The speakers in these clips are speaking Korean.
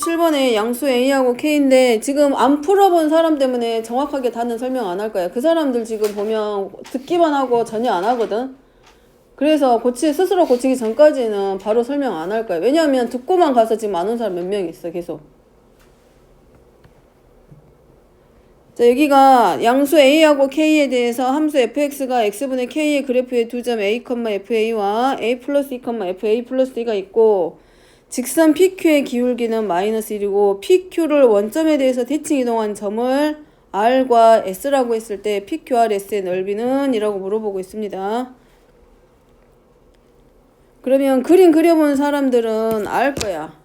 57번에 양수 A하고 K인데 지금 안 풀어본 사람 때문에 정확하게 다는 설명 안 할 거야. 그 사람들 지금 보면 듣기만 하고 전혀 안 하거든. 그래서 스스로 고치기 전까지는 바로 설명 안 할 거야. 왜냐하면 듣고만 가서 지금 안 온 사람 몇 명 있어, 계속. 자, 여기가 양수 A하고 K에 대해서 함수 fx가 x분의 k의 그래프의 두 점 a, fa와 a 플러스 2, fa 플러스 2가 있고 직선 PQ의 기울기는 마이너스 1이고 PQ를 원점에 대해서 대칭 이동한 점을 R과 S라고 했을 때 PQRS의 넓이는 이라고 물어보고 있습니다. 그러면 그림 그려본 사람들은 알 거야.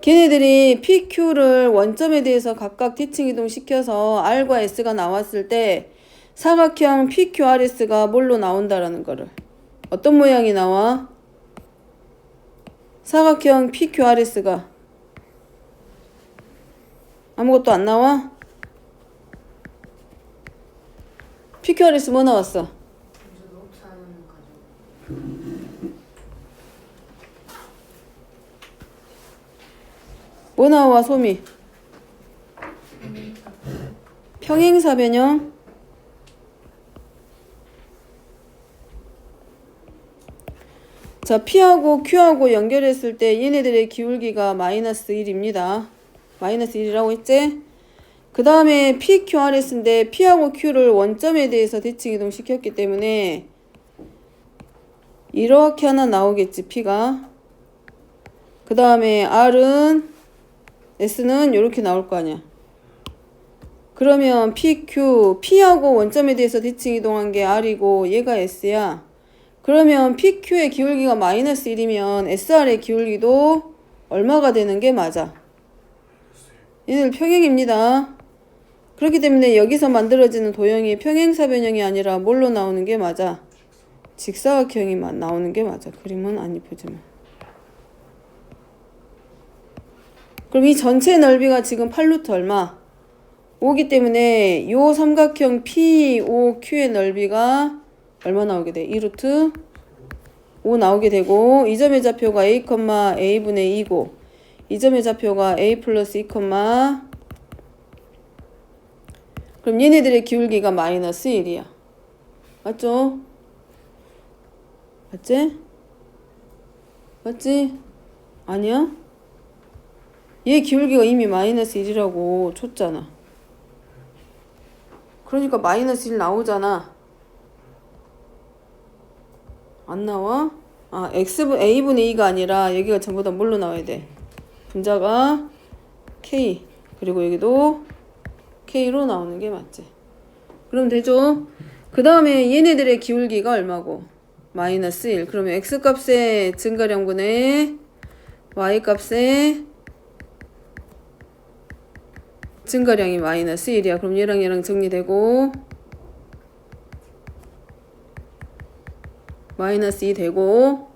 걔네들이 PQ를 원점에 대해서 각각 대칭 이동시켜서 R과 S가 나왔을 때 사각형 PQRS가 뭘로 나온다라는 거를. 어떤 모양이 나와? 사각형 PQRS가 아무것도 안 나와? PQRS 뭐 나왔어? 뭐 나와, 소미? 평행사변형. 자, P하고 Q하고 연결했을 때 얘네들의 기울기가 마이너스 1입니다. 마이너스 1이라고 했지? 그 다음에 PQRS인데 P하고 Q를 원점에 대해서 대칭 이동시켰기 때문에 이렇게 하나 나오겠지, P가. 그 다음에 S는 이렇게 나올 거 아니야. 그러면 P하고 원점에 대해서 대칭 이동한 게 R이고 얘가 S야. 그러면 PQ의 기울기가 마이너스 1이면 SR의 기울기도 얼마가 되는 게 맞아? 얘들 평행입니다. 그렇기 때문에 여기서 만들어지는 도형이 평행사변형이 아니라 뭘로 나오는 게 맞아? 직사각형이 나오는 게 맞아. 그림은 안 이쁘지만. 그럼 이 전체 넓이가 지금 8루트 얼마? 5기 때문에 요 삼각형 POQ의 넓이가 얼마 나오게 돼? 2루트 5 나오게 되고 이 점의 좌표가 a, a분의 2고 이 점의 좌표가 a 플러스 2, 그럼 얘네들의 기울기가 마이너스 1이야. 맞죠? 맞지? 맞지? 아니야? 얘 기울기가 이미 마이너스 1이라고 줬잖아. 그러니까 마이너스 1 나오잖아. 안 나와? 아, a분의 2가 아니라 여기가 전부 다 뭘로 나와야 돼? 분자가 k, 그리고 여기도 k로 나오는 게 맞지. 그럼 되죠? 그 다음에 얘네들의 기울기가 얼마고? 마이너스 1. 그러면 x값의 증가량분의 y값의 증가량이 마이너스 1이야. 그럼 얘랑 정리되고 마이너스 2 되고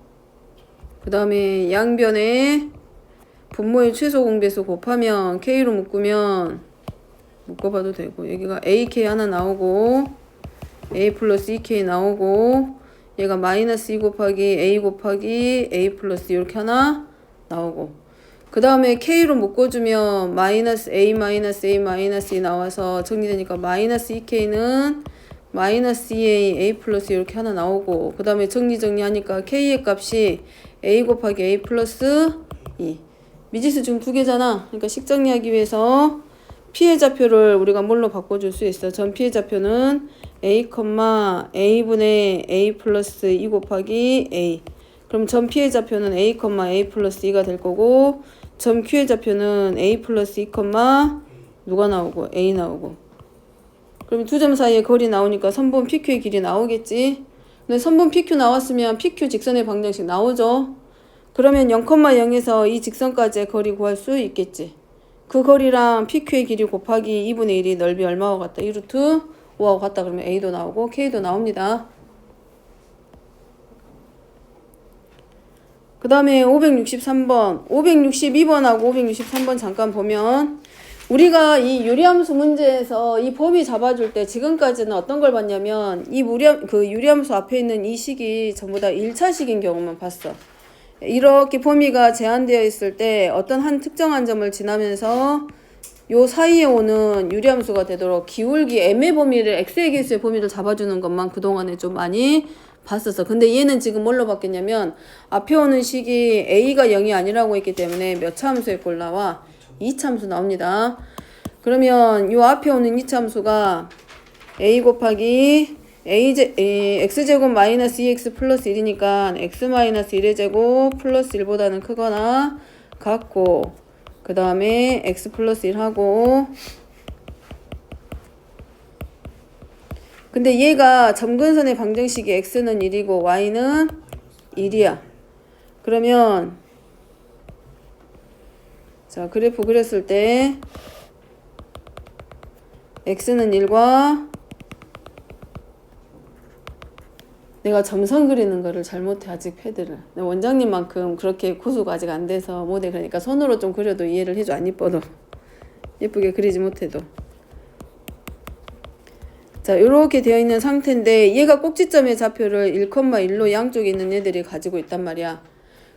그 다음에 양변에 분모의 최소 공배수 곱하면 k로 묶어봐도 되고 여기가 ak 하나 나오고 a 플러스 2k 나오고 얘가 마이너스 2 곱하기 a 플러스 이렇게 하나 나오고 그 다음에 k로 묶어주면 마이너스 a 마이너스 2 나와서 정리되니까 마이너스 2k는 마이너스 2a 플러스 이렇게 하나 나오고 그 다음에 정리하니까 k의 값이 a 곱하기 a 플러스 2 미지수 지금 두 개잖아. 그러니까 식정리하기 위해서 p의 좌표를 우리가 뭘로 바꿔줄 수 있어? 전 p의 좌표는 a, a분의 a 플러스 2 곱하기 a. 그럼 전 p의 좌표는 a, a 플러스 2가 될 거고 전 q의 좌표는 a 플러스 2, 누가 나오고? a 나오고. 그럼 두 점 사이에 거리 나오니까 선분 PQ의 길이 나오겠지. 근데 선분 PQ 나왔으면 PQ 직선의 방정식 나오죠. 그러면 0,0에서 이 직선까지의 거리 구할 수 있겠지. 그 거리랑 PQ의 길이 곱하기 2분의 1이 넓이 얼마와 같다? 2루트 5하고 같다. 그러면 A도 나오고 K도 나옵니다. 그 다음에 563번, 562번하고 563번 잠깐 보면 우리가 이 유리함수 문제에서 이 범위 잡아줄 때 지금까지는 어떤 걸 봤냐면 이 유리함수 앞에 있는 이 식이 전부 다 1차식인 경우만 봤어. 이렇게 범위가 제한되어 있을 때 어떤 한 특정한 점을 지나면서 요 사이에 오는 유리함수가 되도록 기울기 M의 범위를 X의 개수의 범위를 잡아주는 것만 그동안에 좀 많이 봤었어. 근데 얘는 지금 뭘로 바뀌었냐면 앞에 오는 식이 A가 0이 아니라고 했기 때문에 몇 차 함수의 꼴 나와? 2차 함수 나옵니다. 그러면 요 앞에 오는 2차 함수가 A 곱하기 x제곱 마이너스 2x 플러스 1이니까 x 마이너스 1의 제곱 플러스 1보다는 크거나 같고 그 다음에 x 플러스 1 하고 근데 얘가 점근선의 방정식이 x는 1이고 y는 1이야. 그러면 자 그래프 그렸을 때 x는 1과 내가 점선 그리는 거를 잘못해 아직 패드를 원장님만큼 그렇게 고수가 아직 안 돼서 못해. 그러니까 손으로 좀 그려도 이해를 해줘. 안 이뻐도 예쁘게 그리지 못해도. 자 요렇게 되어 있는 상태인데 얘가 꼭지점의 좌표를 1,1로 양쪽에 있는 애들이 가지고 있단 말이야.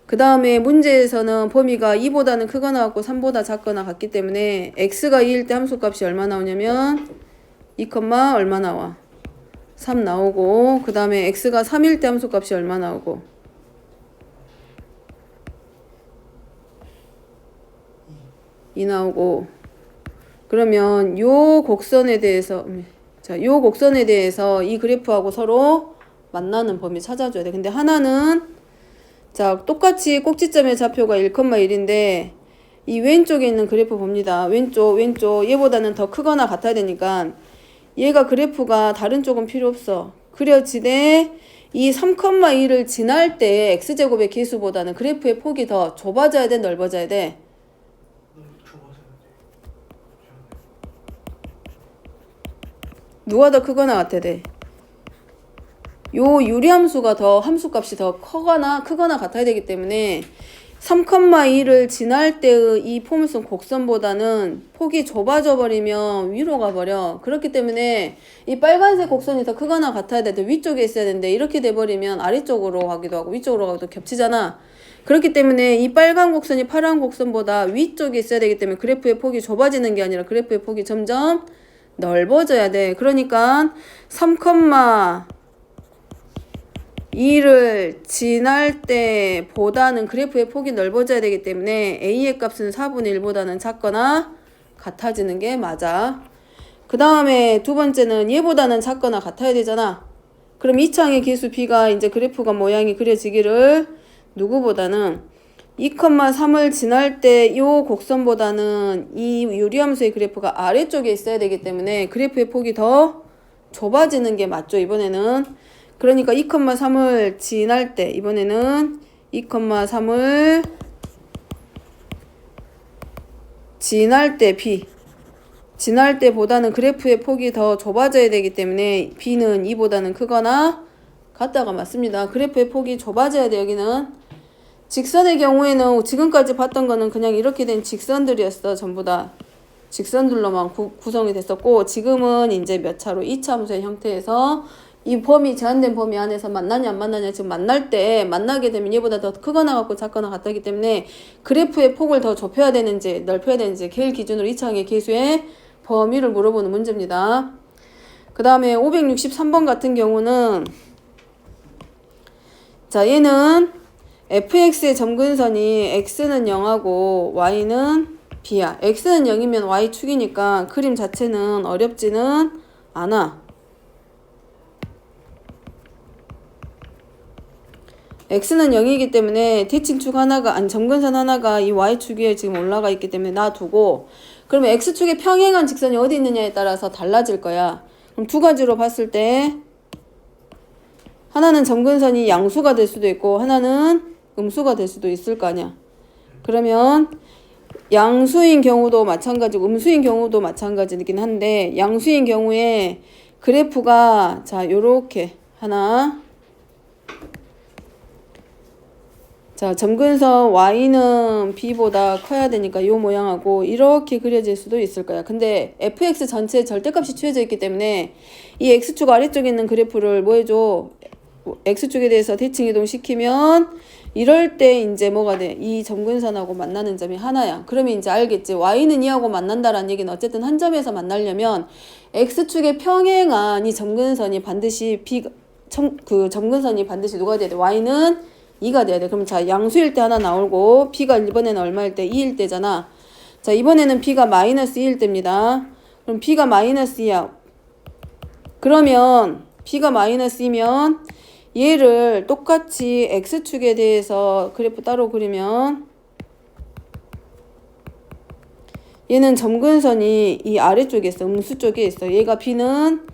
그 다음에 문제에서는 범위가 2보다는 크거나 같고 3보다 작거나 같기 때문에 x가 2일 때 함수값이 얼마 나오냐면 2, 얼마 나와? 3 나오고 그 다음에 x가 3일 때 함수값이 얼마 나오고 2 나오고 그러면 요 곡선에 대해서 요 곡선에 대해서 이 그래프하고 서로 만나는 범위 찾아줘야 돼. 근데 하나는 자 똑같이 꼭지점의 좌표가 1,1인데 이 왼쪽에 있는 그래프 봅니다. 왼쪽 얘보다는 더 크거나 같아야 되니까 얘가 그래프가 다른 쪽은 필요 없어. 그려지되 이 3,2를 지날 때 x제곱의 개수보다는 그래프의 폭이 더 좁아져야 돼, 넓어져야 돼? 누가 더 크거나 같아야 돼? 요 유리함수가 더 함수값이 더 크거나 같아야 되기 때문에 3,2를 지날 때의 이 포물선 곡선보다는 폭이 좁아져 버리면 위로 가버려. 그렇기 때문에 이 빨간색 곡선이 더 크거나 같아야 돼. 위쪽에 있어야 되는데 이렇게 돼버리면 아래쪽으로 가기도 하고 위쪽으로 가기도 겹치잖아. 그렇기 때문에 이 빨간 곡선이 파란 곡선보다 위쪽에 있어야 되기 때문에 그래프의 폭이 좁아지는 게 아니라 그래프의 폭이 점점 넓어져야 돼. 그러니까 3,2를 지날 때보다는 그래프의 폭이 넓어져야 되기 때문에 A의 값은 4분의 1보다는 작거나 같아지는 게 맞아. 그 다음에 두 번째는 얘보다는 작거나 같아야 되잖아. 그럼 이 창의 개수 B가 이제 그래프가 모양이 그려지기를 누구보다는 2,3을 지날 때 이 곡선보다는 이 유리함수의 그래프가 아래쪽에 있어야 되기 때문에 그래프의 폭이 더 좁아지는 게 맞죠, 이번에는. 그러니까 2,3을 지날 때 이번에는 2,3을 지날 때 B 지날 때보다는 그래프의 폭이 더 좁아져야 되기 때문에 B는 2보다는 크거나 같다가 맞습니다. 그래프의 폭이 좁아져야 돼. 여기는 직선의 경우에는 지금까지 봤던 거는 그냥 이렇게 된 직선들이었어. 전부 다 직선들로만 구성이 됐었고 지금은 이제 몇 차로 2차 함수의 형태에서 이 범위 제한된 범위 안에서 만나냐 안 만나냐 지금 만나게 되면 얘보다 더 크거나 같고 작거나 같다기 때문에 그래프의 폭을 더 좁혀야 되는지 넓혀야 되는지 걔를 기준으로 2차항의 개수의 범위를 물어보는 문제입니다. 그 다음에 563번 같은 경우는 자 얘는 fx의 점근선이 x는 0하고 y는 b야. x는 0이면 y축이니까 그림 자체는 어렵지는 않아. x는 0이기 때문에 대칭축 하나가 점근선 하나가 이 y축 위에 지금 올라가 있기 때문에 놔두고 그러면 x축에 평행한 직선이 어디 있느냐에 따라서 달라질 거야. 그럼 두 가지로 봤을 때 하나는 점근선이 양수가 될 수도 있고 하나는 음수가 될 수도 있을 거 아니야. 그러면 양수인 경우도 마찬가지고 음수인 경우도 마찬가지긴 한데 양수인 경우에 그래프가 자 요렇게 하나 자 점근선 y는 b보다 커야 되니까 요 모양하고 이렇게 그려질 수도 있을 거야. 근데 fx 전체에 절대값이 취해져 있기 때문에 이 x축 아래쪽에 있는 그래프를 뭐 해줘? x축에 대해서 대칭 이동시키면 이럴 때 이제 뭐가 돼? 이 점근선하고 만나는 점이 하나야. 그러면 이제 알겠지. y는 이하고 만난다라는 얘기는 어쨌든 한 점에서 만나려면 x축에 평행한 이 점근선이 반드시 그 점근선이 반드시 누가 돼야 돼? y는 2가 돼야 돼. 그럼 자, 양수일 때 하나 나오고 b가 이번에는 얼마일 때? 2일 때잖아. 자, 이번에는 b가 마이너스 2일 때입니다. 그럼 b가 마이너스 2야. 그러면 b가 마이너스 2면 얘를 똑같이 x축에 대해서 그래프 따로 그리면 얘는 점근선이 이 아래쪽에 있어. 음수 쪽에 있어. 얘가 b는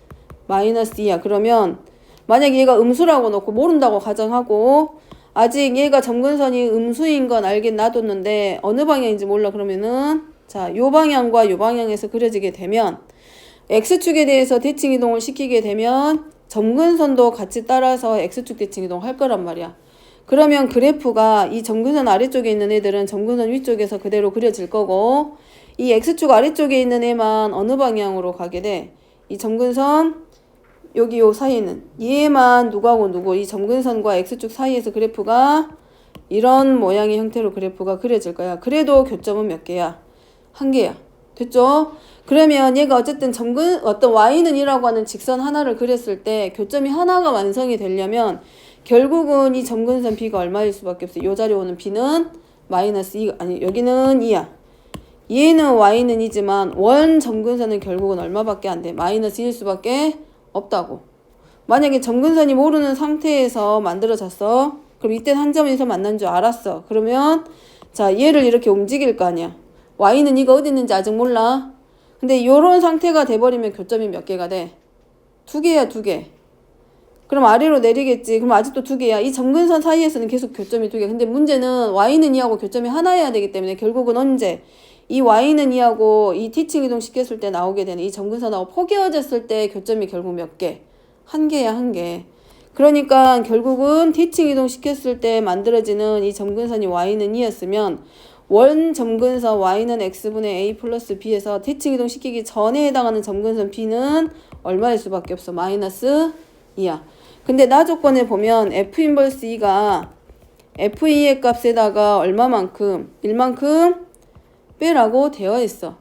마이너스 2야. 그러면 만약에 얘가 음수라고 놓고 모른다고 가정하고 아직 얘가 점근선이 음수인 건 알긴 놔뒀는데 어느 방향인지 몰라. 그러면은 자, 요 방향과 요 방향에서 그려지게 되면 x축에 대해서 대칭 이동을 시키게 되면 점근선도 같이 따라서 x축 대칭 이동 할 거란 말이야. 그러면 그래프가 이 점근선 아래쪽에 있는 애들은 점근선 위쪽에서 그대로 그려질 거고 이 x축 아래쪽에 있는 애만 어느 방향으로 가게 돼? 이 점근선 여기 요 사이는 얘만 누구하고 누구 이 점근선과 x축 사이에서 그래프가 이런 모양의 형태로 그래프가 그려질 거야. 그래도 교점은 몇 개야? 한 개야. 됐죠? 그러면 얘가 어쨌든 어떤 y는 2라고 하는 직선 하나를 그렸을 때 교점이 하나가 완성이 되려면 결국은 이 점근선 b가 얼마일 수밖에 없어. 요 자리에 오는 b는 마이너스 2, 아니 여기는 2야. 얘는 y는 2지만 원 점근선은 결국은 얼마밖에 안 돼? 마이너스 1일 수밖에 없다고. 만약에 점근선이 모르는 상태에서 만들어졌어. 그럼 이때는 한 점에서 만난 줄 알았어. 그러면 자, 얘를 이렇게 움직일 거 아니야. y는 이거 어디 있는지 아직 몰라. 근데 요런 상태가 돼버리면 교점이 몇 개가 돼? 2개야, 2개. 그럼 아래로 내리겠지. 그럼 아직도 2개야. 이 점근선 사이에서는 계속 교점이 2개. 근데 문제는 y는 2하고 교점이 하나여야 되기 때문에 결국은 언제? 이 y는 2하고 이 티칭 이동 시켰을 때 나오게 되는 이 점근선하고 포개어졌을 때 교점이 결국 몇 개? 한 개야, 한 개. 그러니까 결국은 티칭 이동 시켰을 때 만들어지는 이 점근선이 y는 2였으면 원 점근선 y는 x분의 a 플러스 b에서 대칭 이동 시키기 전에 해당하는 점근선 b는 얼마일 수밖에 없어? 마이너스 2야. 근데 나 조건에 보면 f 인버스 2가 f2의 값에다가 얼마만큼? 1만큼 빼라고 되어 있어.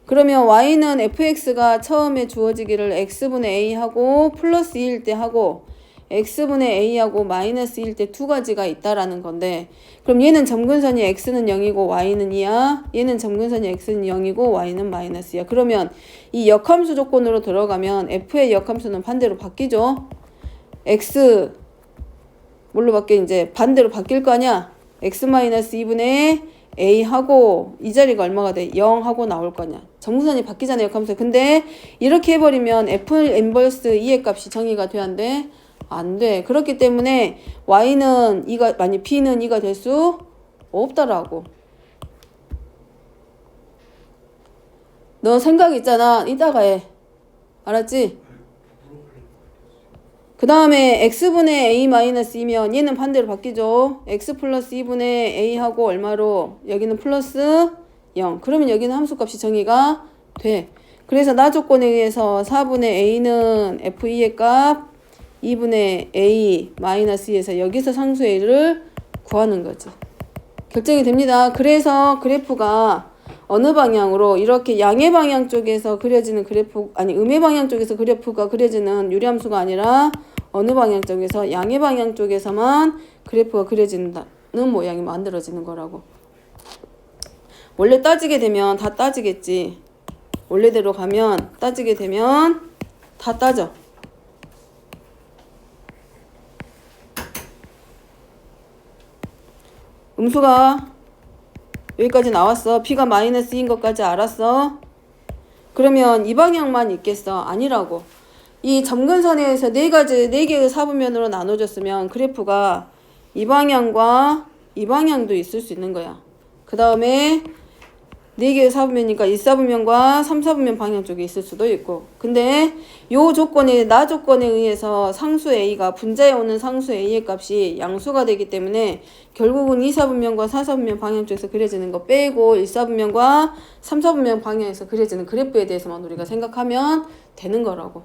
그러면 y는 fx가 처음에 주어지기를 x분의 a 하고 플러스 2일 때 하고 x분의 a하고 마이너스 1일 때 두 가지가 있다라는 건데 그럼 얘는 점근선이 x는 0이고 y는 2야. 얘는 점근선이 x는 0이고 y는 마이너스 2야. 그러면 이 역함수 조건으로 들어가면 f의 역함수는 반대로 바뀌죠. x 뭘로 바뀌어? 이제 반대로 바뀔 거 아니야. x 마이너스 2분의 a 하고 이 자리가 얼마가 돼? 0 하고 나올 거냐. 점근선이 바뀌잖아요. 역함수. 근데 이렇게 해버리면 f 인버스 2의 값이 정의가 돼야 안 돼? 안 돼. 그렇기 때문에 y는 2가 아니 b는 2가 될 수 없다라고. 너 생각 있잖아. 이따가 해. 알았지? 그 다음에 x분의 a 마이너스 2면 얘는 반대로 바뀌죠. x 플러스 2분의 a하고 얼마로? 여기는 플러스 0. 그러면 여기는 함수값이 정의가 돼. 그래서 나 조건에 의해서 4분의 a는 f2의 값 2분의 a 마이너스 2에서 여기서 상수 a를 구하는 거지. 결정이 됩니다. 그래서 그래프가 어느 방향으로 이렇게 양의 방향 쪽에서 그려지는 그래프 아니 음의 방향 쪽에서 그래프가 그려지는 유리함수가 아니라 어느 방향 쪽에서 양의 방향 쪽에서만 그래프가 그려진다는 모양이 만들어지는 거라고. 원래 따지게 되면 다 따지겠지. 원래대로 가면 따지게 되면 다 따져. 음수가 여기까지 나왔어. b가 마이너스 2인 것까지 알았어. 그러면 이 방향만 있겠어? 아니라고. 이 점근선에서 네 개의 사분면으로 나눠졌으면 그래프가 이 방향과 이 방향도 있을 수 있는 거야. 그 다음에 네 개의 사분면이니까 1사분면과 3사분면 방향 쪽에 있을 수도 있고. 근데 요 조건에 나 조건에 의해서 상수 a가 분자에 오는 상수 a의 값이 양수가 되기 때문에 결국은 2사분면과 4사분면 방향 쪽에서 그려지는 거 빼고 1사분면과 3사분면 방향에서 그려지는 그래프에 대해서만 우리가 생각하면 되는 거라고.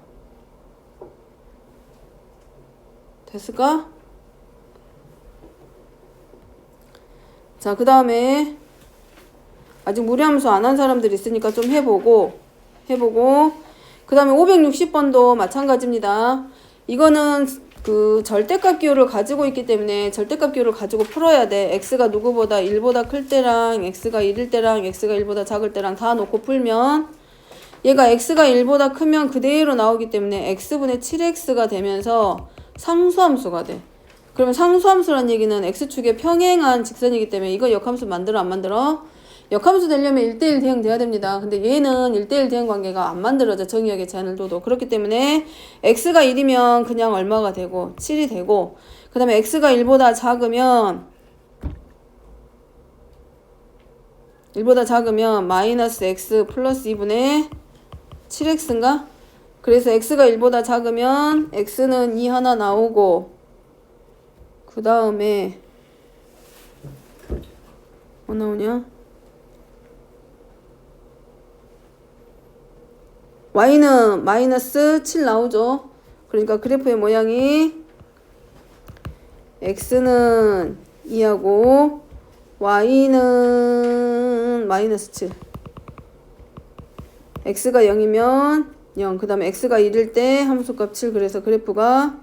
됐을까? 자, 그 다음에 아직 무리함수 안 한 사람들이 있으니까 좀 해보고 그 다음에 560번도 마찬가지입니다. 이거는 그 절대값 기호를 가지고 있기 때문에 절대값 기호를 가지고 풀어야 돼. x가 누구보다 1보다 클 때랑 x가 1일 때랑 x가 1보다 작을 때랑 다 놓고 풀면 얘가 x가 1보다 크면 그대로 나오기 때문에 x분의 7x가 되면서 상수함수가 돼. 그러면 상수함수란 얘기는 x축에 평행한 직선이기 때문에 이거 역함수 만들어 안 만들어? 역함수 되려면 1대1 대응 돼야 됩니다. 근데 얘는 1대1 대응 관계가 안 만들어져. 정의역의 제한을 둬도. 그렇기 때문에 x가 1이면 그냥 얼마가 되고 7이 되고 그 다음에 x가 1보다 작으면 마이너스 x 플러스 2분의 7x인가? 그래서 x가 1보다 작으면 x는 2 하나 나오고 그 다음에 뭐 나오냐? y는 마이너스 7 나오죠. 그러니까 그래프의 모양이 x는 2하고 y는 마이너스 7 x가 0이면 0 그 다음에 x가 1일 때 함수값 7 그래서 그래프가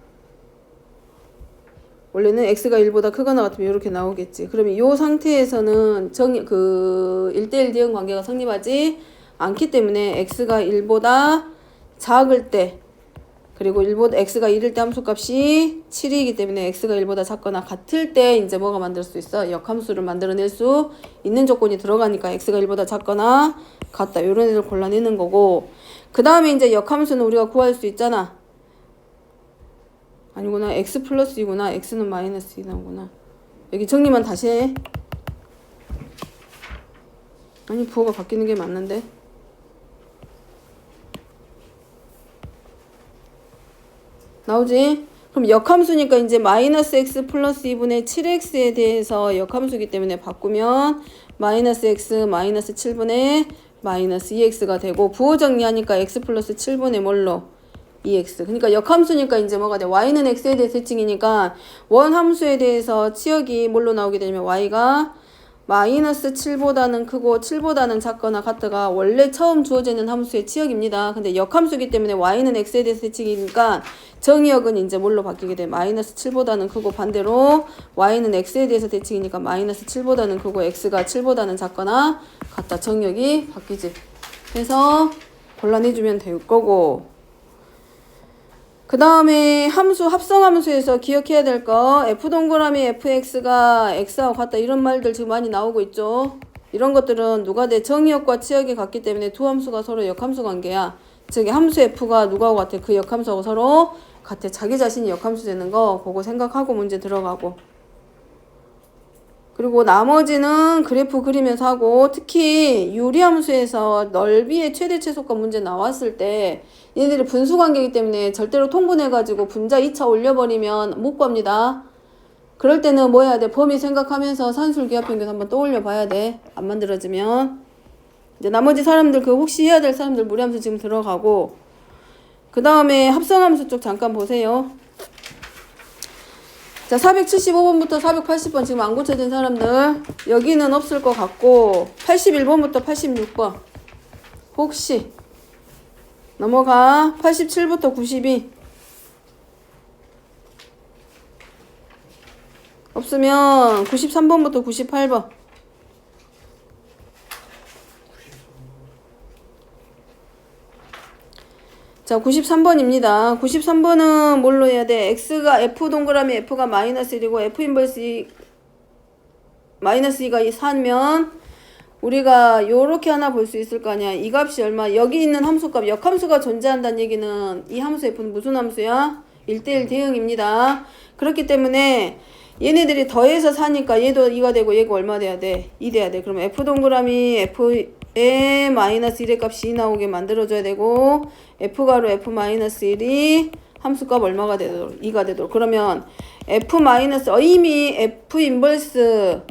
원래는 x가 1보다 크거나 같으면 이렇게 나오겠지. 그러면 이 상태에서는 1대1 대응 관계가 성립하지 않기 때문에 x가 1보다 작을 때 그리고 x가 1일 때 함수값이 7이기 때문에 x가 1보다 작거나 같을 때 이제 뭐가 만들 수 있어? 역함수를 만들어낼 수 있는 조건이 들어가니까 x가 1보다 작거나 같다. 이런 애들 골라내는 거고 그 다음에 이제 역함수는 우리가 구할 수 있잖아. 아니구나. x 플러스 2구나. x는 마이너스 2 나오구나. 여기 정리만 다시 해. 아니 부호가 바뀌는 게 맞는데. 나오지? 그럼 역함수니까 이제 마이너스 x 플러스 2분의 7x에 대해서 역함수기 때문에 바꾸면 마이너스 x 마이너스 7분의 마이너스 2x가 되고 부호 정리하니까 x 플러스 7분의 뭘로? 2x. 그러니까 역함수니까 이제 뭐가 돼? y는 x에 대해 세칭이니까 원함수에 대해서 치역이 뭘로 나오게 되냐면 y가 마이너스 7보다는 크고 7보다는 작거나 같다가 원래 처음 주어지는 함수의 치역입니다. 근데 역함수기 때문에 y는 x에 대해서 세칭이니까 정의역은 이제 뭘로 바뀌게 돼? 마이너스 7보다는 크고 반대로 y는 x에 대해서 대칭이니까 마이너스 7보다는 크고 x가 7보다는 작거나 같다. 정의역이 바뀌지. 그래서 곤란해주면 될 거고 그 다음에 함수 합성함수에서 기억해야 될 거 f 동그라미 fx가 x하고 같다 이런 말들 지금 많이 나오고 있죠. 이런 것들은 누가 돼? 정의역과 치역이 같기 때문에 두 함수가 서로 역함수 관계야. 즉 함수 f가 누구하고 같아? 그 역함수하고 서로 같아. 자기 자신이 역함수 되는 거 그거 생각하고 문제 들어가고 그리고 나머지는 그래프 그리면서 하고 특히 유리함수에서 넓이의 최대 최소값 문제 나왔을 때 얘네들이 분수관계이기 때문에 절대로 통분해가지고 분자 2차 올려버리면 못 구합니다. 그럴 때는 뭐 해야 돼? 범위 생각하면서 산술기하평균 한번 떠올려 봐야 돼. 안 만들어지면. 이제 나머지 사람들 그 혹시 해야 될 사람들 무리함수 지금 들어가고 그 다음에 합성함수 쪽 잠깐 보세요. 자, 475번부터 480번 지금 안 고쳐진 사람들 여기는 없을 것 같고 81번부터 86번 혹시 넘어가 87부터 92 없으면 93번부터 98번 자 93번입니다. 93번은 뭘로 해야 돼? x가 f 동그라미 f가 마이너스 1이고 f 인버스 2 마이너스 2가 4면 우리가 요렇게 하나 볼 수 있을 거 아니야. 이 값이 얼마? 여기 있는 함수값 역함수가 존재한다는 얘기는 이 함수 f는 무슨 함수야? 1대1 대응입니다. 그렇기 때문에 얘네들이 더해서 사니까 얘도 2가 되고 얘가 얼마 돼야 돼? 2 돼야 돼. 그러면 f 동그라미 f의 마이너스 1의 값이 2 나오게 만들어줘야 되고 f가로 f 마이너스 1이 함수값 얼마가 되도록 2가 되도록 그러면 f 마이너스 이미 f 인버스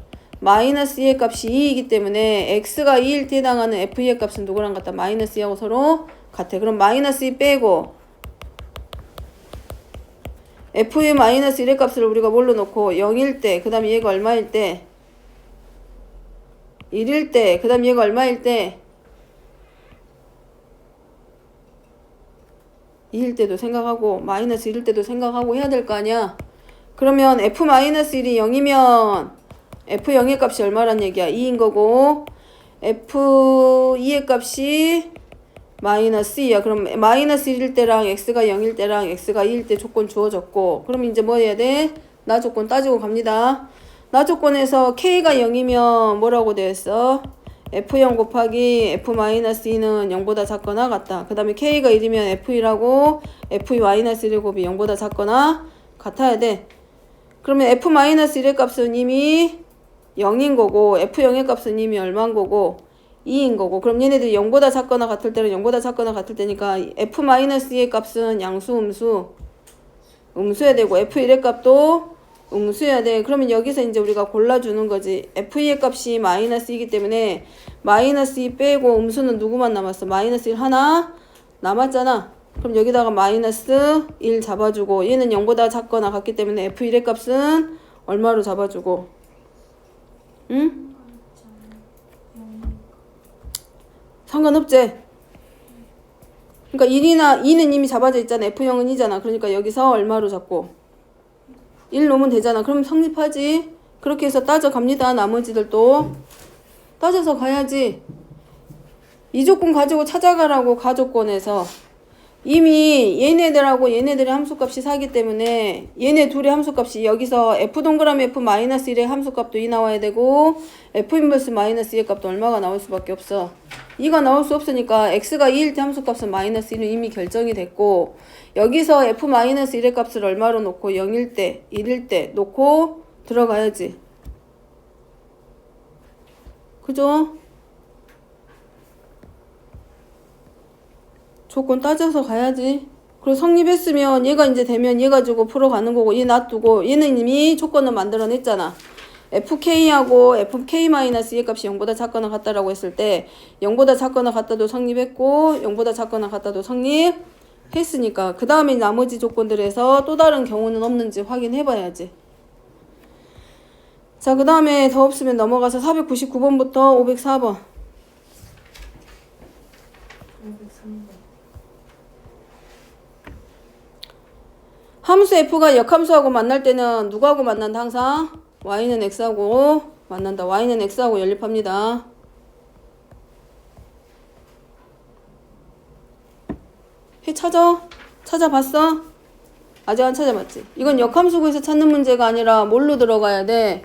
마이너스 2의 값이 2이기 때문에 x가 2일 때 해당하는 f의 값은 누구랑 같다? 마이너스 2하고 서로 같아. 그럼 마이너스 2 빼고 f의 마이너스 1의 값을 우리가 뭘로 놓고 0일 때 그 다음에 얘가 얼마일 때 1일 때, 그 다음 얘가 얼마일 때? 2일 때도 생각하고 마이너스 1일 때도 생각하고 해야 될 거 아니야. 그러면 f-1이 0이면 f0의 값이 얼마란 얘기야? 2인 거고 f2의 값이 마이너스 2야. 그럼 마이너스 1일 때랑 x가 0일 때랑 x가 2일 때 조건 주어졌고, 그럼 이제 뭐 해야 돼? 나 조건 따지고 갑니다. 나 조건에서 k가 0이면 뭐라고 되어 있어? f0 곱하기 f-2는 0보다 작거나 같다. 그 다음에 k가 1이면 f1하고 f-1의 곱이 0보다 작거나 같아야 돼. 그러면 f-1의 값은 이미 0인 거고 f0의 값은 이미 얼마인 거고 2인 거고, 그럼 얘네들이 0보다 작거나 같을 때는 0보다 작거나 같을 때니까 f-의 값은 양수 음수여야 되고 f1의 값도 음수여야 돼. 그러면 여기서 이제 우리가 골라주는 거지. f2의 값이 마이너스 2이기 때문에 마이너스 2 빼고 음수는 누구만 남았어? 마이너스 1 하나 남았잖아. 그럼 여기다가 마이너스 1 잡아주고, 얘는 0보다 작거나 같기 때문에 f1의 값은 얼마로 잡아주고, 응? 상관없지? 그러니까 2는 이미 잡아져 있잖아. f0은 2잖아. 그러니까 여기서 얼마로 잡고 1 놓으면 되잖아. 그럼 성립하지. 그렇게 해서 따져갑니다. 나머지들도 따져서 가야지. 이 조건 가지고 찾아가라고. 가조건에서 이미 얘네들하고 얘네들의 함수값이 사기 때문에 얘네 둘의 함수값이 여기서 f 동그라미 f-1의 함수값도 2 나와야 되고 f 인버스 마이너스 2의 값도 얼마가 나올 수밖에 없어. 2가 나올 수 없으니까 x가 2일 때 함수값은 마이너스 1은 이미 결정이 됐고, 여기서 f-1의 값을 얼마로 놓고 0일 때 1일 때 놓고 들어가야지. 그죠? 조건 따져서 가야지. 그리고 성립했으면 얘가 이제 되면 얘 가지고 풀어가는 거고, 얘 놔두고 얘는 이미 조건을 만들어냈잖아. fk하고 fk-의 값이 0보다 작거나 같다라고 했을 때 0보다 작거나 같다도 성립했고 0보다 작거나 같다도 성립했으니까 그 다음에 나머지 조건들에서 또 다른 경우는 없는지 확인해 봐야지. 자, 그 다음에 더 없으면 넘어가서 499번부터 504번. 함수 f가 역함수하고 만날 때는 누구하고 만난다? 항상 y는 x하고 만난다. y는 x하고 연립합니다. 해 찾아봤어? 아직 안 찾아봤지? 이건 역함수 구해서 찾는 문제가 아니라 뭘로 들어가야 돼?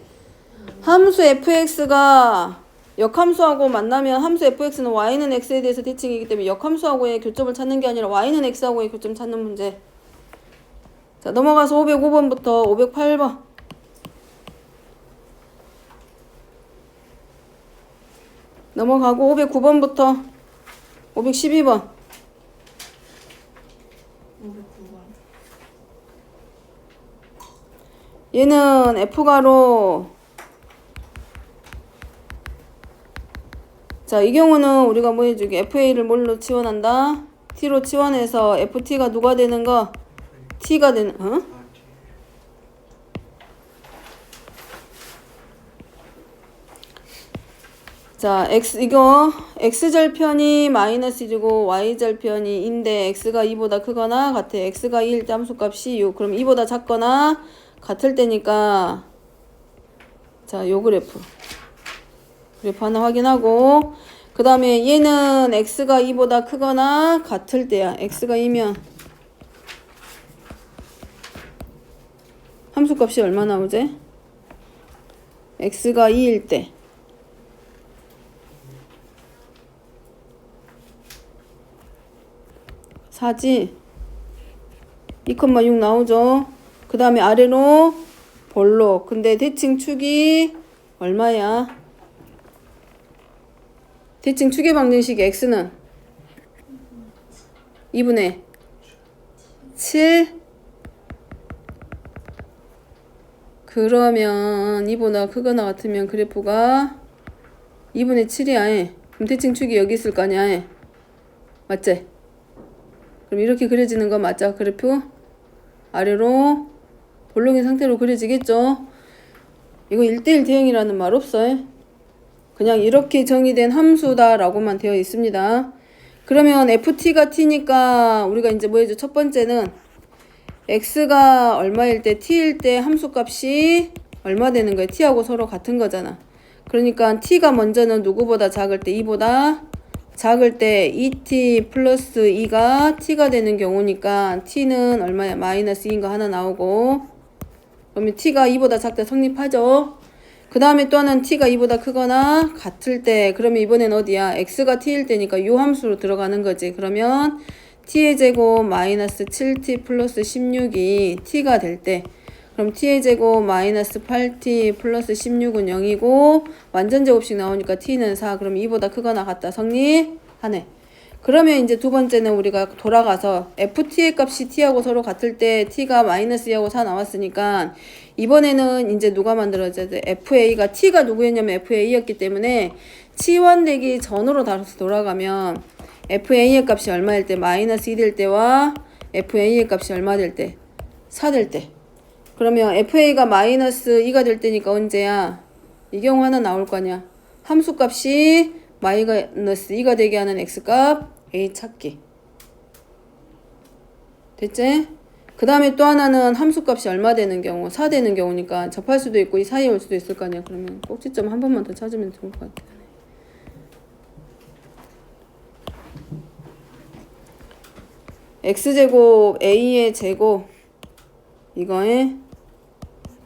함수 fx가 역함수하고 만나면 함수 fx는 y는 x에 대해서 대칭이기 때문에 역함수하고의 교점을 찾는 게 아니라 y는 x하고의 교점 찾는 문제. 자, 넘어가서 505번부터 508번. 넘어가고 509번부터 512번. 509번. 얘는 f가로, 자, 이 경우는 우리가 뭐 해주기? fa를 뭘로 치환한다? t로 치환해서 ft가 누가 되는 거? t가 되는, 어? 자, 이거 x절편이 마이너스 1이고 y절편이 인데 x가 2보다 크거나 같아. x가 2일 때 함수값이 6. 그럼 2보다 작거나 같을 때니까, 자, 요 그래프 하나 확인하고, 그 다음에 얘는 x가 2보다 크거나 같을 때야. x가 2면 함수값이 얼마 나오지? x가 2일 때 4지? 2,6 나오죠? 그 다음에 아래로 볼록. 근데 대칭 축이 얼마야? 대칭 축의 방정식이 x는 2분의 7. 그러면 2보다 크거나 같으면 그래프가 2분의 7이야. 그럼 대칭 축이 여기 있을 거 아니야. 맞지? 그럼 이렇게 그려지는 거 맞죠? 그래프 아래로 볼록인 상태로 그려지겠죠? 이거 1대1 대응이라는 말 없어요. 그냥 이렇게 정의된 함수다라고만 되어 있습니다. 그러면 ft가 t니까 우리가 이제 뭐 해줘? 첫 번째는 x가 얼마일 때 t일 때 함수값이 얼마 되는 거야? t하고 서로 같은 거잖아. 그러니까 t가 먼저는 누구보다 작을 때 2보다 작을 때 2t 플러스 2가 t가 되는 경우니까 t는 얼마야? 마이너스 2인 거 하나 나오고, 그러면 t가 2보다 작다 성립하죠. 그 다음에 또 하나는 t가 2보다 크거나 같을 때, 그러면 이번엔 어디야? x가 t일 때니까 요 함수로 들어가는 거지. 그러면 t의 제곱 마이너스 7t 플러스 16이 t가 될 때, 그럼 t의 제곱 마이너스 8t 플러스 16은 0이고 완전 제곱식 나오니까 t는 4. 그럼 2보다 크거나 같다 성립하네. 그러면 이제 두 번째는 우리가 돌아가서 ft의 값이 t하고 서로 같을 때 t가 마이너스 2하고 4 나왔으니까 이번에는 이제 누가 만들어져야 돼? fa가 t가 누구였냐면 fa였기 때문에 치환되기 전으로 다시 돌아가면 fa의 값이 얼마일 때? 마이너스 2 될 때와 fa의 값이 얼마 될 때? 4 될 때. 그러면 fa가 마이너스 2가 될 때니까 언제야? 이 경우 하나 나올 거냐? 함수값이 마이너스 2가 되게 하는 x값 a 찾기. 됐지? 그 다음에 또 하나는 함수값이 얼마 되는 경우? 4 되는 경우니까 접할 수도 있고 이 사이에 올 수도 있을 거 아니야. 그러면 꼭지점 한 번만 더 찾으면 좋을 것 같아. x제곱 a의 제곱 이거에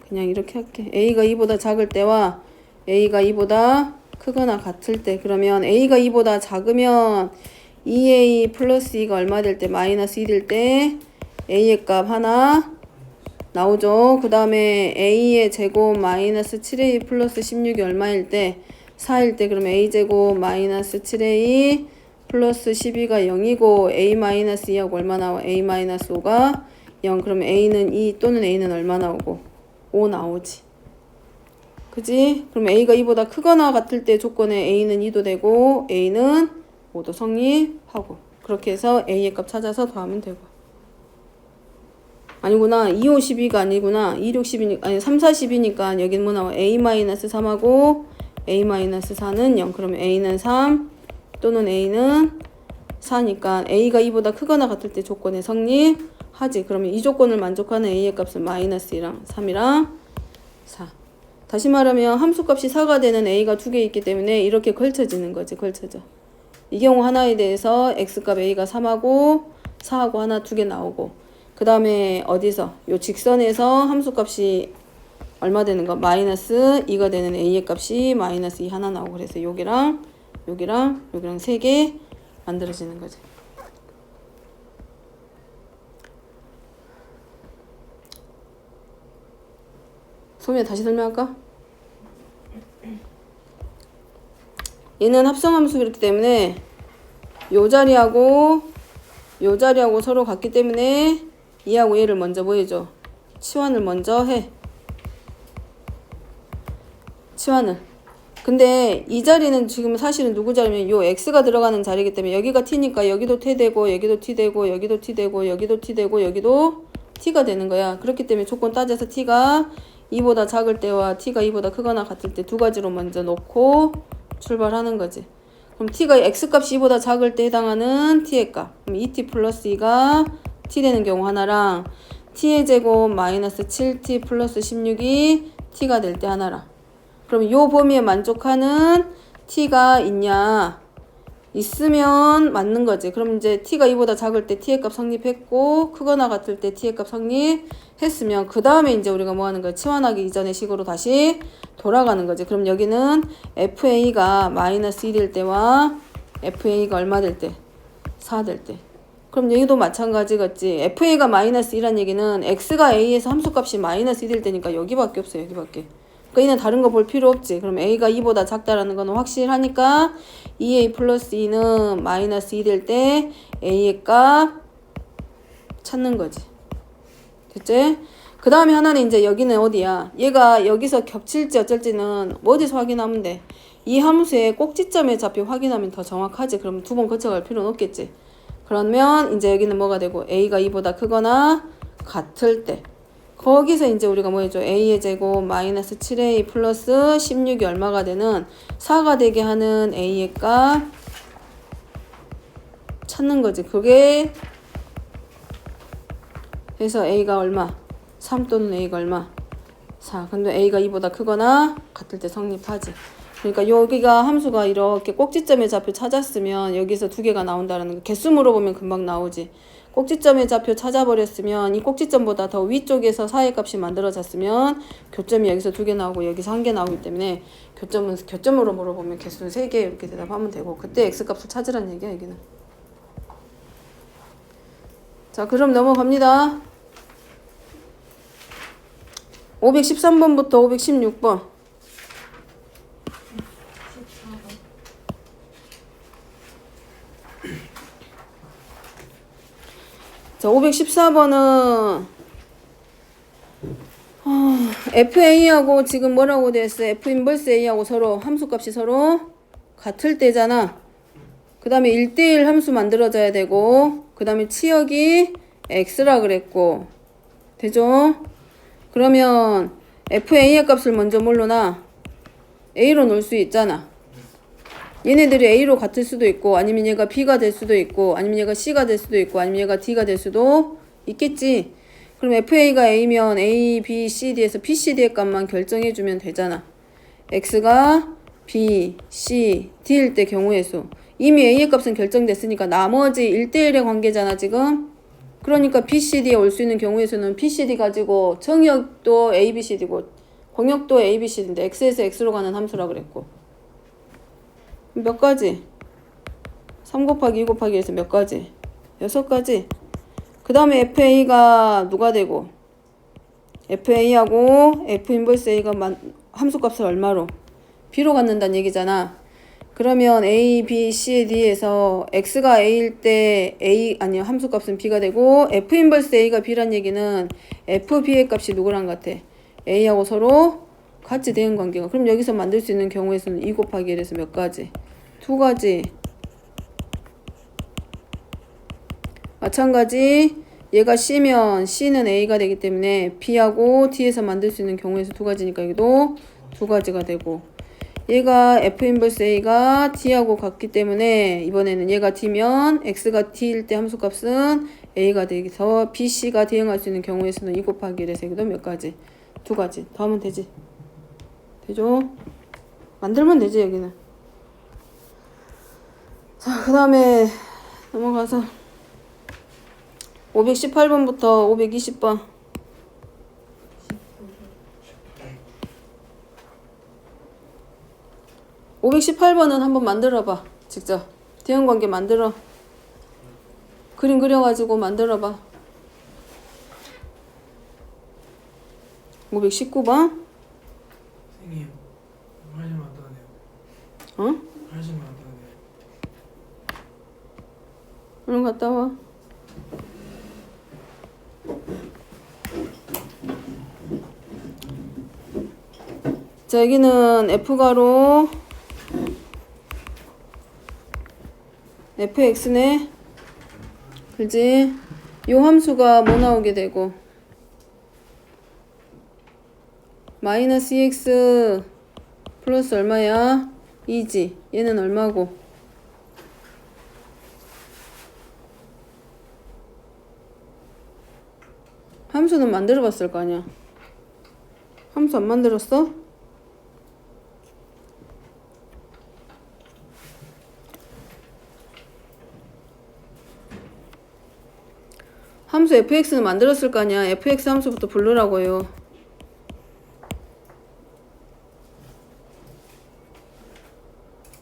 그냥 이렇게 할게. a가 2보다 작을 때와 a가 2보다 크거나 같을 때, 그러면 a가 2보다 작으면 2a 플러스 2가 얼마 될 때? 마이너스 2 될 때 a의 값 하나 나오죠. 그 다음에 a의 제곱 마이너스 7a 플러스 16이 얼마일 때? 4일 때. 그러면 a제곱 마이너스 7a 플러스 12가 0이고 a 마이너스 2하고 얼마 나와? a 마이너스 5가 0. 그러면 a는 2 또는 a는 얼마 나오고? 5 나오지. 그지? 그럼 a가 2보다 크거나 같을 때 조건에 a는 2도 되고 a는 5도 성립하고, 그렇게 해서 a의 값 찾아서 더하면 되고. 아니구나. 2, 5, 12가 아니구나. 2, 6, 12니까 아니 3, 4, 10이니까 여기는 뭐 나와? a-3하고 a-4는 0. 그러면 a는 3 또는 a는 4니까 a가 2보다 크거나 같을 때 조건에 성립하지. 그러면 이 조건을 만족하는 a의 값은 마이너스 2랑 3이랑 4. 다시 말하면 함수값이 4가 되는 a가 2개 있기 때문에 이렇게 걸쳐지는 거지. 걸쳐져. 이 경우 하나에 대해서 x값 a가 3하고 4하고 하나 2개 나오고, 그 다음에 어디서? 요 직선에서 함수값이 얼마 되는 거? 마이너스 2가 되는 a의 값이 마이너스 2 하나 나오고, 그래서 여기랑 여기랑 여기랑 3개 만들어지는 거지. 소미야 다시 설명할까? 얘는 합성함수이기 때문에 요 자리하고 요 자리하고 서로 같기 때문에 얘하고 얘를 먼저 뭐 해줘? 치환을 먼저 해. 치환을. 근데 이 자리는 지금 사실은 누구 자리면 요 x가 들어가는 자리이기 때문에 여기가 t니까 여기도 t 되고 여기도 t 되고 여기도 t 되고 여기도 t 되고 여기도 t가 되는 거야. 그렇기 때문에 조건 따져서 t가 2보다 작을 때와 t가 2보다 크거나 같을 때 두 가지로 먼저 놓고 출발하는 거지. 그럼 t가 x값이 2보다 작을 때 해당하는 t의 값. 그럼 2t 플러스 2가 t 되는 경우 하나랑 t의 제곱 마이너스 7t 플러스 16이 t가 될 때 하나랑. 그럼 요 범위에 만족하는 t가 있냐? 있으면 맞는 거지. 그럼 이제 t가 2보다 작을 때 t의 값 성립했고 크거나 같을 때 t의 값 성립했으면 그 다음에 이제 우리가 뭐 하는 거야? 치환하기 이전의 식으로 다시 돌아가는 거지. 그럼 여기는 fa가 마이너스 2 될 때와 fa가 얼마 될 때? 4 될 때. 그럼 여기도 마찬가지겠지. fa가 마이너스 2란 얘기는 x가 a에서 함수값이 마이너스 2 될 때니까 여기밖에 없어요. 여기밖에. 그러니까 얘는 다른 거 볼 필요 없지. 그럼 a가 2보다 작다라는 거는 확실하니까 2a 플러스 2는 마이너스 2 될 때 a의 값 찾는 거지. 됐지? 그 다음에 하나는 이제 여기는 어디야? 얘가 여기서 겹칠지 어쩔지는 어디서 확인하면 돼? 이 함수의 꼭지점의 좌표 확인하면 더 정확하지. 그럼 두 번 거쳐갈 필요는 없겠지. 그러면 이제 여기는 뭐가 되고 a가 2보다 크거나 같을 때 거기서 이제 우리가 뭐 해줘? a의 제곱 마이너스 7a 플러스 16이 얼마가 되는 4가 되게 하는 a의 값 찾는 거지. 그게 그래서 a가 얼마? 3 또는 a가 얼마? 4. 근데 a가 2보다 크거나 같을 때 성립하지. 그러니까 여기가 함수가 이렇게 꼭지점의 좌표 찾았으면 여기서 두 개가 나온다는 거. 개수 물어보면 금방 나오지. 꼭지점의 좌표 찾아버렸으면 이 꼭지점보다 더 위쪽에서 사의 값이 만들어졌으면 교점이 여기서 두 개 나오고 여기서 한 개 나오기 때문에 교점으로 물어보면 개수는 3개 이렇게 대답하면 되고 그때 x값을 찾으라는 얘기야 여기는. 자 그럼 넘어갑니다. 513번부터 516번. 자, 514번은 FA하고 지금 뭐라고 됐어? F 인버스 A하고 서로 함수값이 서로 같을 때잖아. 그 다음에 1대1 함수 만들어져야 되고 그 다음에 치역이 X라 그랬고 되죠? 그러면 FA의 값을 먼저 뭘로 놔? A로 놓을 수 있잖아. 얘네들이 A로 같을 수도 있고 아니면 얘가 B가 될 수도 있고 아니면 얘가 C가 될 수도 있고 아니면 얘가 D가 될 수도 있겠지. 그럼 FA가 A면 A, B, C, D에서 B, C, D의 값만 결정해주면 되잖아. X가 B, C, D일 때 경우의 수. 이미 A의 값은 결정됐으니까 나머지 1대1의 관계잖아 지금. 그러니까 B, C, D에 올 수 있는 경우의 수는 B, C, D 가지고 정역도 A, B, C, D고 공역도 A, B, C, D인데 X에서 X로 가는 함수라 그랬고 몇 가지? 3 곱하기 2 곱하기 1에서 몇 가지? 6가지. 그 다음에 FA가 누가 되고 FA하고 F 인버스 A가 함수값을 얼마로? B로 갖는다는 얘기잖아. 그러면 A, B, C, D에서 X가 A일 때 함수값은 B가 되고 F 인버스 A가 B란 얘기는 F, B의 값이 누구랑 같아? A하고 서로 같이 대응 관계가. 그럼 여기서 만들 수 있는 경우의 수는 2 곱하기 1에서 몇 가지? 2가지. 마찬가지 얘가 C면 C는 A가 되기 때문에 B하고 D에서 만들 수 있는 경우의 수 2가지니까 여기도 2가지가 되고 얘가 F 인버스 A가 D하고 같기 때문에 이번에는 얘가 D면 X가 D일 때 함수값은 A가 되기서 B, C가 대응할 수 있는 경우의 수는 2 곱하기 1에서 여기도 몇 가지? 2가지. 더 하면 되지. 되죠? 만들면 되지 여기는. 자 그 다음에 넘어가서 518번부터 520번. 518번은 한번 만들어봐. 직접 대응관계 만들어. 그림 그려가지고 만들어봐. 519번. 선생님, 하시면 안 되네요. 어? 하시면 안 되네요. 얼른 갔다 와. 자 여기는 F가로 fx네. 그지? 요 함수가 뭐 나오게 되고 마이너스 2x 플러스 얼마야? 2지. 얘는 얼마고? 함수는 만들어 봤을 거 아니야. 함수 안 만들었어? 함수 fx는 만들었을 거 아니야. fx 함수부터 부르라고요.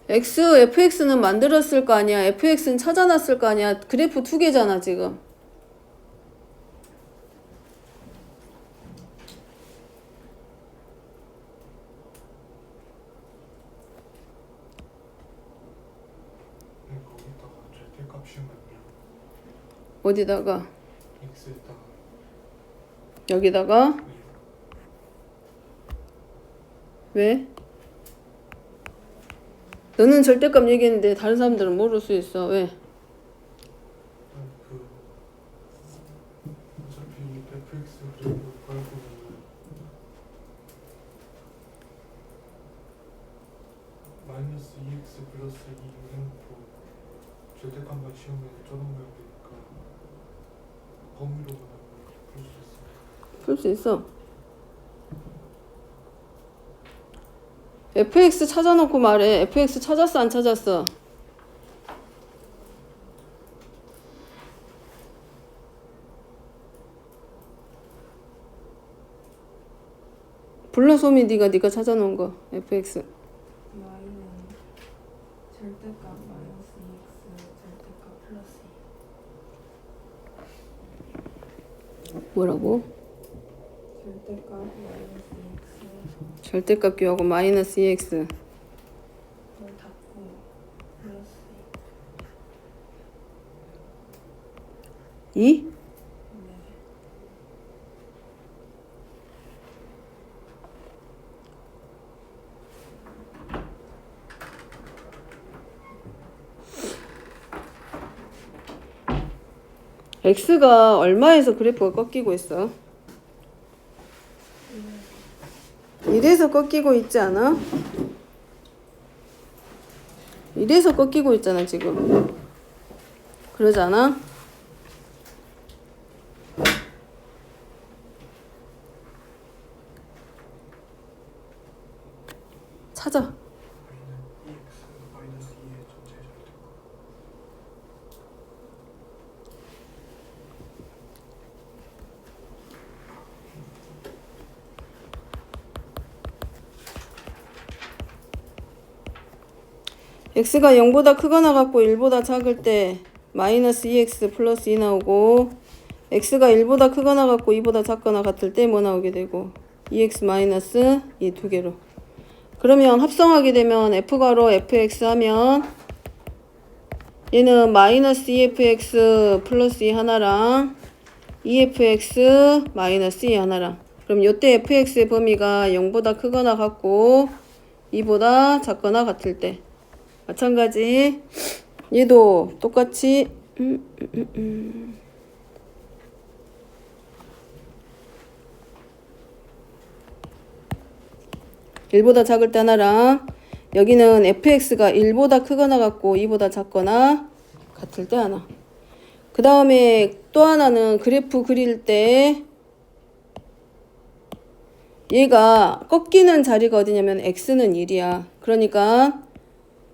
fx는 만들었을 거 아니야. fx는 찾아놨을 거 아니야. 그래프 2개잖아 지금. 거기다가 절대값 씌우면요. 어디다가? x에다가 여기다가? 왜? 너는 절대값 얘기했는데 다른 사람들은 모를 수 있어. 왜? 어차피 fx 그래프 깔고 절대값만 씌우면 저런 모양 되니까 범위로 그냥 풀 수 있어요. 풀 수 있어. fx 찾아놓고 말해. fx 찾았어 안 찾았어? 불러 소미 네가 찾아놓은 거 fx. y는 절대값 마이너스 2x 절대값 플러스 2. 뭐라고? 절대값 마이너스 2x 절대값 기하고 마이너스 2x. 을 닫고 플러스 2? 2. 네. x가 얼마에서 그래프가 꺾이고 있어? 1에서 꺾이고 있지 않아? 1에서 꺾이고 있잖아 지금. 그러지 않아? 찾아. y는 2x 마이너스 2의 전체 절대값. x가 0보다 크거나 같고 1보다 작을 때 마이너스 2x 플러스 2 나오고, x가 1보다 크거나 같고 2보다 작거나 같을 때 뭐 나오게 되고 2x 마이너스 이 두 개로. 그러면 합성하게 되면 f가로 fx 하면 얘는 마이너스 2fx 플러스 2 하나랑 2fx 마이너스 2 하나랑. 그럼 요때 fx의 범위가 0보다 크거나 같고 2보다 작거나 같을 때. 마찬가지 얘도 똑같이 1보다 작을 때 하나랑, 여기는 fx가 1보다 크거나 같고 2보다 작거나 같을 때 하나. 그 다음에 또 하나는 그래프 그릴 때 얘가 꺾이는 자리가 어디냐면 x는 1이야. 그러니까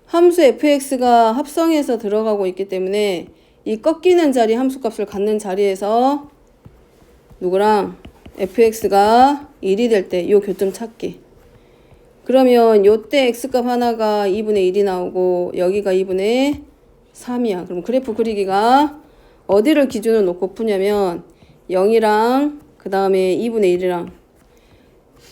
함수 fx가 합성해서 들어가고 있기 때문에 이 꺾이는 자리 함수값을 갖는 자리에서 누구랑 fx가 1이 될 때 요 교점 찾기. 그러면 요때 x값 하나가 2분의 1이 나오고 여기가 2분의 3이야. 그럼 그래프 그리기가 어디를 기준으로 놓고 푸냐면 0이랑 그 다음에 2분의 1이랑.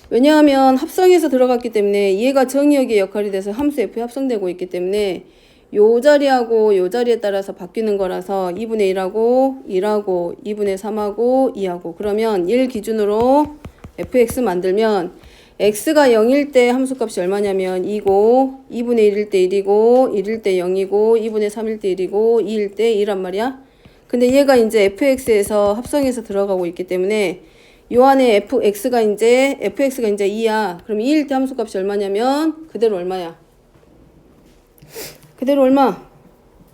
왜냐하면 합성해서 들어갔기 때문에 얘가 정의역의 역할이 돼서 함수 f에 합성되고 있기 때문에 요 자리하고 요 자리에 따라서 바뀌는 거라서 2분의 1하고 1하고 2분의 3하고 2하고. 그러면 1 기준으로 fx 만들면 x가 0일 때 함수값이 얼마냐면 2고, 2분의 1일 때 1이고, 1일 때 0이고, 2분의 3일 때 1이고, 2일 때 2란 말이야. 근데 얘가 이제 fx에서 합성해서 들어가고 있기 때문에 요 안에 fx가 이제 2야. 그럼 2일 때 함수값이 얼마냐면 그대로 얼마야? 그대로 얼마?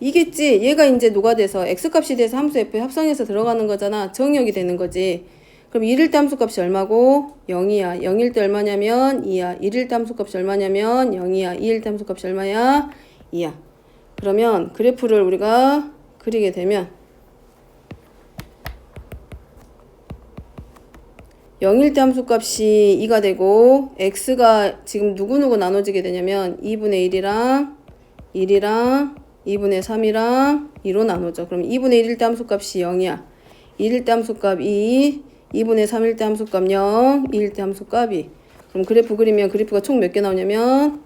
이겠지. 얘가 이제 누가 돼서 x값이 돼서 함수 f에 합성해서 들어가는 거잖아. 정의역이 되는 거지. 그럼 1일 때 함수값이 얼마고? 0이야. 0일 때 얼마냐면 2야. 1일 때 함수값이 얼마냐면 0이야. 2일 때 함수값이 얼마야? 2야. 그러면 그래프를 우리가 그리게 되면 0일 때 함수값이 2가 되고 x가 지금 누구누구 나눠지게 되냐면 2분의 1이랑 1이랑 2분의 3이랑 2로 나누죠. 그럼 2분의 1일 때 함수값이 0이야. 1일 때 함수값 2, 2분의 3일 때 함수값 0, 2일 때 함수값 2. 그럼 그래프 그리면 그래프가 총 몇 개 나오냐면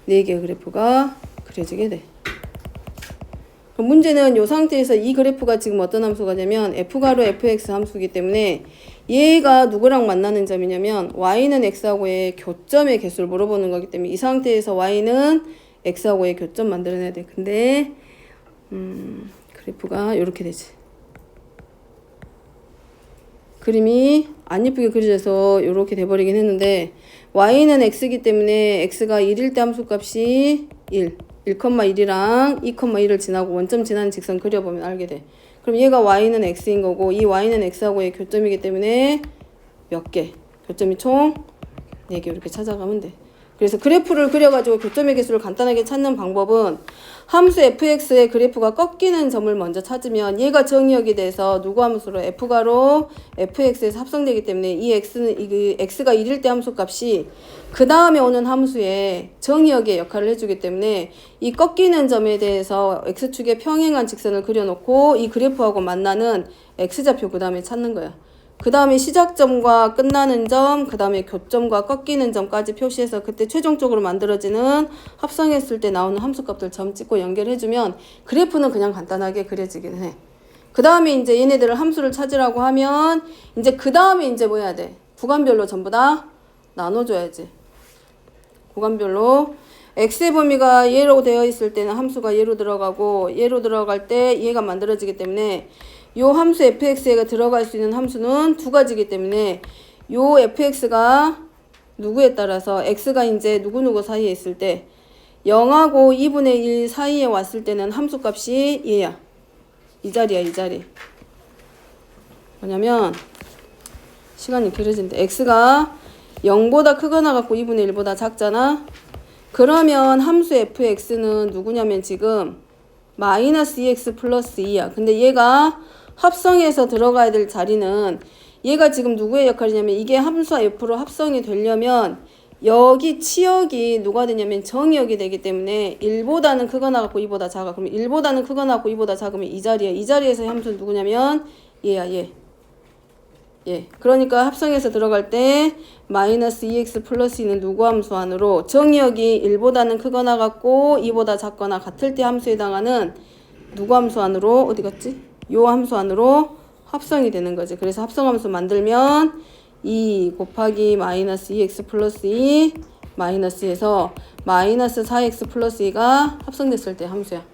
4개의 그래프가 그려지게 돼. 그럼 문제는 이 상태에서 이 그래프가 지금 어떤 함수가 되냐면 f가로 fx 함수이기 때문에 얘가 누구랑 만나는 점이냐면 y는 x하고의 교점의 개수를 물어보는 거기 때문에 이 상태에서 y는 x하고의 교점 만들어내야 돼. 근데 그래프가 이렇게 되지. 그림이 안 예쁘게 그려져서 이렇게 돼버리긴 했는데 y는 x이기 때문에 x가 1일 때 함수값이 1, 1,1이랑 2,1을 지나고 원점 지나는 직선 그려보면 알게 돼. 그럼 얘가 y는 x인 거고 이 y는 x하고의 교점이기 때문에 몇 개? 교점이 총 4개 이렇게 찾아가면 돼. 그래서 그래프를 그려가지고 교점의 개수를 간단하게 찾는 방법은 함수 fx의 그래프가 꺾이는 점을 먼저 찾으면 얘가 정의역이 돼서 누구 함수로 f가로 fx에서 합성되기 때문에 이 x가 1일 때 함수값이 그 다음에 오는 함수의 정의역의 역할을 해주기 때문에 이 꺾이는 점에 대해서 x축에 평행한 직선을 그려놓고 이 그래프하고 만나는 x좌표 그 다음에 찾는 거야. 그 다음에 시작점과 끝나는 점, 그 다음에 교점과 꺾이는 점까지 표시해서 그때 최종적으로 만들어지는 합성했을 때 나오는 함수값들 점 찍고 연결해주면 그래프는 그냥 간단하게 그려지긴 해. 그 다음에 이제 얘네들을 함수를 찾으라고 하면 이제 그 다음에 이제 뭐 해야 돼? 구간별로 전부 다 나눠줘야지. 구간별로. x의 범위가 얘로 되어 있을 때는 함수가 얘로 들어가고 얘로 들어갈 때 얘가 만들어지기 때문에 요 함수 fx가 들어갈 수 있는 함수는 두 가지이기 때문에 요 fx가 누구에 따라서 x가 이제 누구누구 사이에 있을 때 0하고 2분의 1 사이에 왔을 때는 함수값이 얘야. 이 자리야, 이 자리. 뭐냐면 시간이 길어진대. x가 0보다 크거나 같고 2분의 1보다 작잖아. 그러면 함수 fx는 누구냐면 지금 마이너스 2x 플러스 2야. 근데 얘가 합성해서 들어가야 될 자리는 얘가 지금 누구의 역할이냐면 이게 함수와 f로 합성이 되려면 여기 치역이 누가 되냐면 정의역이 되기 때문에 1보다는 크거나 같고 2보다 작아. 그러면 1보다는 크거나 같고 2보다 작으면 이 자리야. 이 자리에서 함수는 누구냐면 얘야, 얘. 예. 그러니까 합성해서 들어갈 때 마이너스 2x 플러스 2는 누구 함수 안으로 정의역이 1보다는 크거나 같고 2보다 작거나 같을 때 함수에 해당하는 누구 함수 안으로 어디 갔지? 요 함수 안으로 합성이 되는 거지. 그래서 합성함수 만들면 2 곱하기 마이너스 2x 플러스 2 마이너스에서 마이너스 4x 플러스 2가 합성됐을 때 함수야.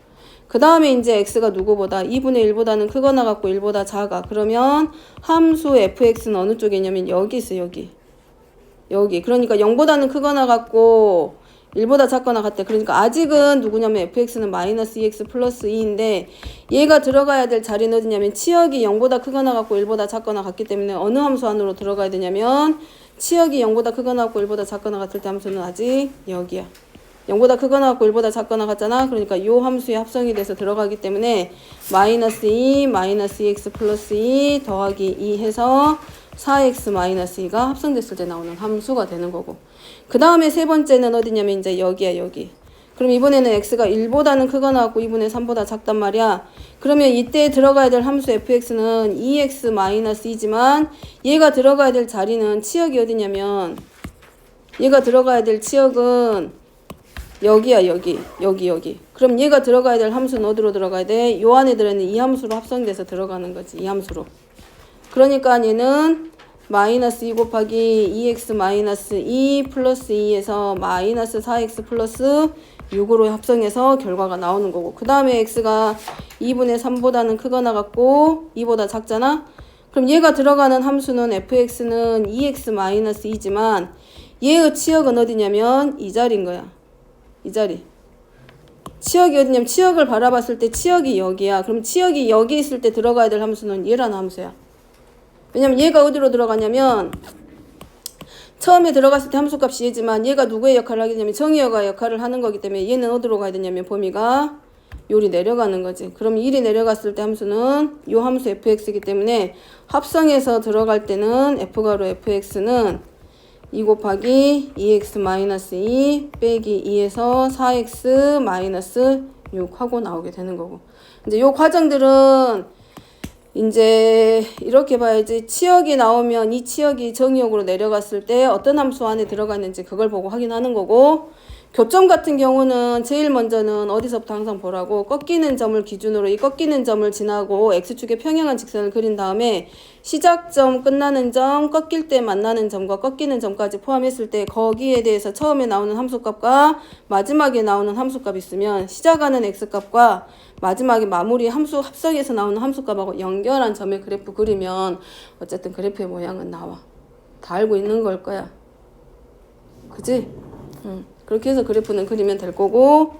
그 다음에 이제 x가 누구보다 2분의 1보다는 크거나 같고 1보다 작아. 그러면 함수 fx는 어느 쪽에 있냐면 여기 있어, 여기. 여기. 그러니까 0보다는 크거나 같고 1보다 작거나 같대. 그러니까 아직은 누구냐면 fx는 마이너스 2x 플러스 2인데 얘가 들어가야 될 자리는 어디냐면 치역이 0보다 크거나 같고 1보다 작거나 같기 때문에 어느 함수 안으로 들어가야 되냐면 치역이 0보다 크거나 같고 1보다 작거나 같을 때 함수는 아직 여기야. 0보다 크거나 같고 1보다 작거나 같잖아. 그러니까 요 함수에 합성이 돼서 들어가기 때문에 마이너스 2 마이너스 2x 플러스 2 더하기 2 해서 4x 마이너스 2가 합성됐을 때 나오는 함수가 되는 거고. 그 다음에 세 번째는 어디냐면 이제 여기야, 여기. 그럼 이번에는 x가 1보다는 크거나 같고 2분의 3보다 작단 말이야. 그러면 이때 들어가야 될 함수 fx는 2x 마이너스 2지만 얘가 들어가야 될 자리는 치역이 어디냐면 얘가 들어가야 될 치역은 여기야, 여기. 여기, 여기. 그럼 얘가 들어가야 될 함수는 어디로 들어가야 돼? 요 안에 들어있는 이 함수로 합성돼서 들어가는 거지. 이 함수로. 그러니까 얘는 마이너스 2 곱하기 2x 마이너스 2 플러스 2에서 마이너스 4x 플러스 6으로 합성해서 결과가 나오는 거고. 그 다음에 x가 2분의 3보다는 크거나 같고 2보다 작잖아? 그럼 얘가 들어가는 함수는 fx는 2x 마이너스 2지만 얘의 치역은 어디냐면 이 자리인 거야. 이 자리. 치역이 어디냐면 치역을 바라봤을 때 치역이 여기야. 그럼 치역이 여기 있을 때 들어가야 될 함수는 얘라는 함수야. 왜냐면 얘가 어디로 들어가냐면 처음에 들어갔을 때 함수값이 얘지만 얘가 누구의 역할을 하게 되냐면 정의역의 역할을 하는 거기 때문에 얘는 어디로 가야 되냐면 범위가 요리 내려가는 거지. 그럼 1이 내려갔을 때 함수는 요 함수 fx이기 때문에 합성해서 들어갈 때는 f가로 fx는 2 곱하기 2x 마이너스 2 빼기 2에서 4x 마이너스 6 하고 나오게 되는 거고. 이제 요 과정들은 이제 이렇게 봐야지. 치역이 나오면 이 치역이 정의역으로 내려갔을 때 어떤 함수 안에 들어가 있는지 그걸 보고 확인하는 거고, 교점 같은 경우는 제일 먼저는 어디서부터 항상 보라고 꺾이는 점을 기준으로 이 꺾이는 점을 지나고 x축에 평행한 직선을 그린 다음에 시작점, 끝나는 점, 꺾일 때 만나는 점과 꺾이는 점까지 포함했을 때 거기에 대해서 처음에 나오는 함수값과 마지막에 나오는 함수값이 있으면 시작하는 x값과 마지막에 마무리 함수 합성해서 나오는 함수값하고 연결한 점의 그래프 그리면 어쨌든 그래프의 모양은 나와. 다 알고 있는 걸 거야. 그지? 그렇게 해서 그래프는 그리면 될 거고,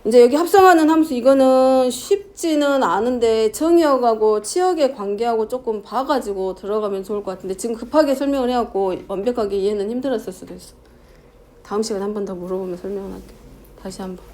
이제 여기 합성하는 함수 이거는 쉽지는 않은데 정의역하고 치역의 관계하고 조금 봐가지고 들어가면 좋을 것 같은데 지금 급하게 설명을 해갖고 완벽하게 이해는 힘들었을 수도 있어. 다음 시간에 한 번 더 물어보면 설명을 할게. 다시 한 번.